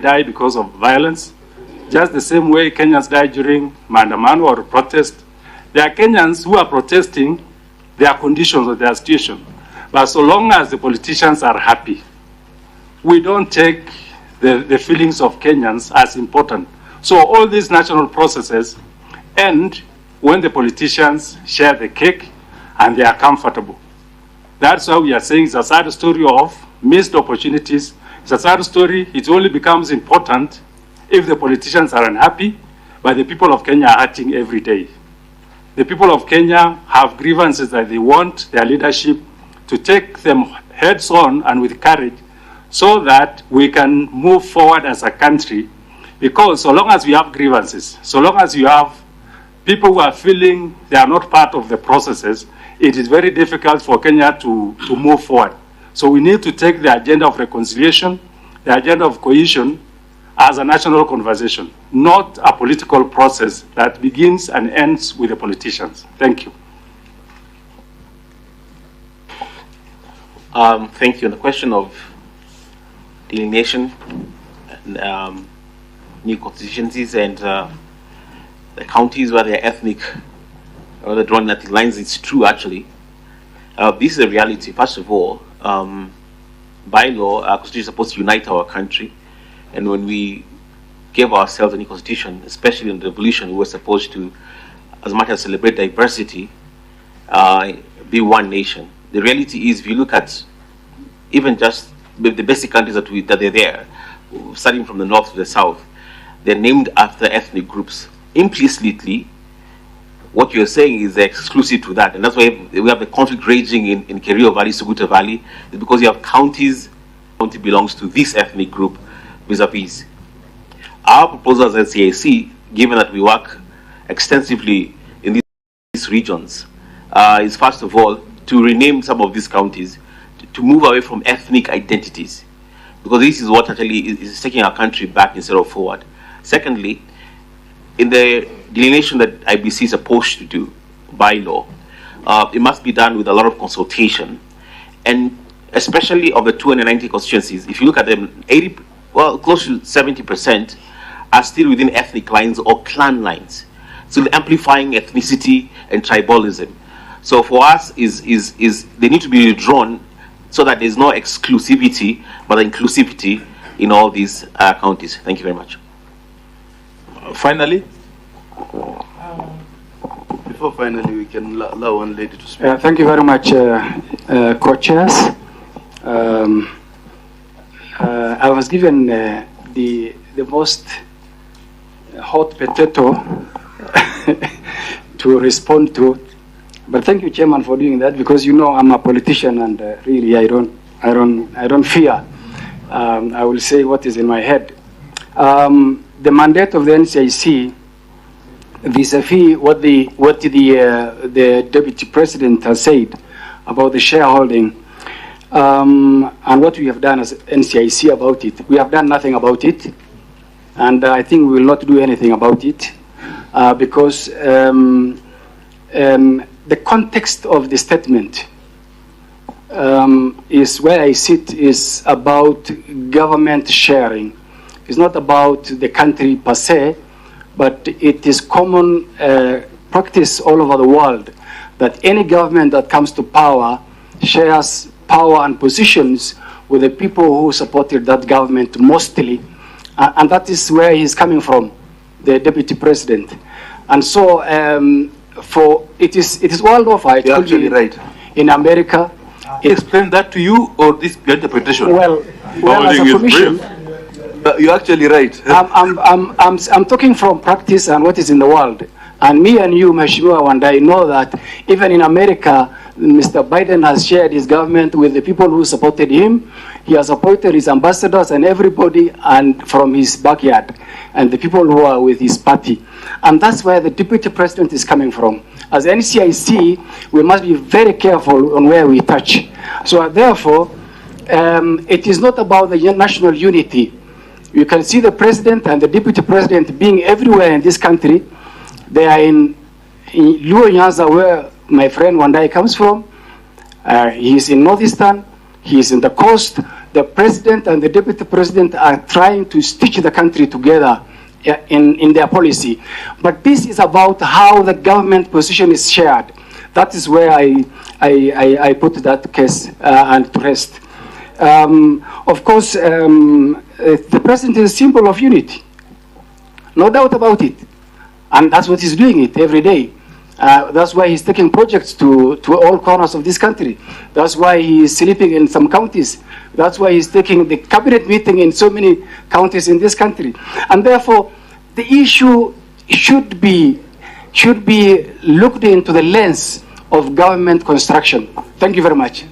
die because of violence, just the same way Kenyans die during maandamano or protest. There are Kenyans who are protesting their conditions or their situation. But so long as the politicians are happy, we don't take the feelings of Kenyans as important. So all these national processes end when the politicians share the cake and they are comfortable. That's why we are saying it's a sad story of missed opportunities. It's a sad story. It only becomes important if the politicians are unhappy, but the people of Kenya are hurting every day. The people of Kenya have grievances that they want their leadership to take them heads on and with courage so that we can move forward as a country. Because so long as we have grievances, so long as you have people who are feeling they are not part of the processes, it is very difficult for Kenya to move forward. So we need to take the agenda of reconciliation, the agenda of cohesion as a national conversation, not a political process that begins and ends with the politicians. Thank you. Thank you. On the question of delineation, and, new constituencies and the counties where they're ethnic or the drawing ethnic lines, it's true actually. This is a reality. First of all, by law, our constitution is supposed to unite our country, and when we gave ourselves a new constitution, especially in the revolution, we were supposed to, as much as celebrate diversity, be one nation. The reality is, if you look at even just the basic countries that are there, starting from the north to the south, they're named after ethnic groups. Implicitly, what you're saying is exclusive to that, and that's why we have the conflict raging in Kerio Valley, Suguta Valley, is because you have counties, county belongs to this ethnic group vis-a-vis. Our proposal as NCAC, given that we work extensively in these regions, is first of all to rename some of these counties, to move away from ethnic identities, because this is what actually is taking our country back instead of forward. Secondly, in the delineation that IBC is supposed to do by law, it must be done with a lot of consultation, and especially of the 290 constituencies. If you look at them, close to 70% are still within ethnic lines or clan lines, so amplifying ethnicity and tribalism. So for us, they need to be withdrawn so that there's no exclusivity but inclusivity in all these counties. Thank you very much. Finally, before finally we can allow one lady to speak. Thank you very much, co-chairs. I was given the most hot potato to respond to, but thank you, Chairman, for doing that, because you know I'm a politician and really I don't fear. I will say what is in my head. The mandate of the NCIC, vis-a-vis what the Deputy President has said about the shareholding, and what we have done as NCIC about it. We have done nothing about it, and I think we will not do anything about it, because the context of the statement is where I sit is about government sharing. It's not about the country per se, but it is common practice all over the world that any government that comes to power shares power and positions with the people who supported that government mostly, and that is where he's coming from, the Deputy President. And so it is world over. You're actually right. In America. Explain that to you, or this interpretation? Well, as a commission, you're actually right. I'm talking from practice and what is in the world. And me and you, Mheshimiwa Wandai, know that even in America, Mr. Biden has shared his government with the people who supported him. He has appointed his ambassadors and everybody and from his backyard, and the people who are with his party. And that's where the Deputy President is coming from. As NCIC, we must be very careful on where we touch. So therefore, it is not about the national unity. You can see the President and the Deputy President being everywhere in this country. They are in Luo Nyanza, where my friend Wandai comes from. He is in Northeastern. He is in the coast. the president and the deputy president are trying to stitch the country together in their policy. But this is about how the government position is shared. That is where I put that case and to rest. Of course, the president is a symbol of unity. No doubt about it. And that's what he's doing it every day. That's why he's taking projects to all corners of this country. That's why he's sleeping in some counties. That's why he's taking the cabinet meeting in so many counties in this country. And therefore, the issue should be looked into the lens of government construction. Thank you very much.